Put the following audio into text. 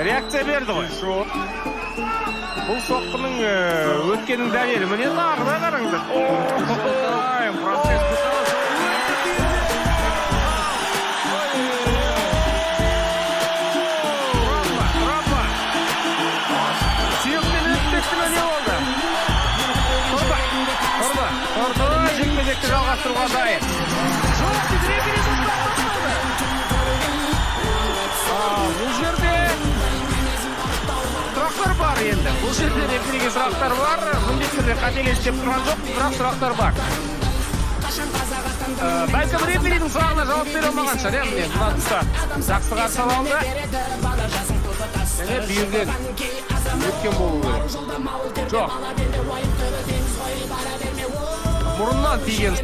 реакция берді ғой. Бұл соққының өткенің дәлелі. Міне тағы да қараңдар. Франциско жекпе-жекті жалғастыруға дайын. Бұл жерде сұрақтар бар енді. Бұл жерде рефериге сұрақтар бар. Міндетті түрде қателесіп деп тұрған жоқ, бірақ сұрақтар бар. Бәлкім реферидің сұрағына жауап бере алмаған шығар, мына тұста жақсы қарсы алды. Және бүйірден өткен болу керек. Жоқ. Мұрыннан тиген.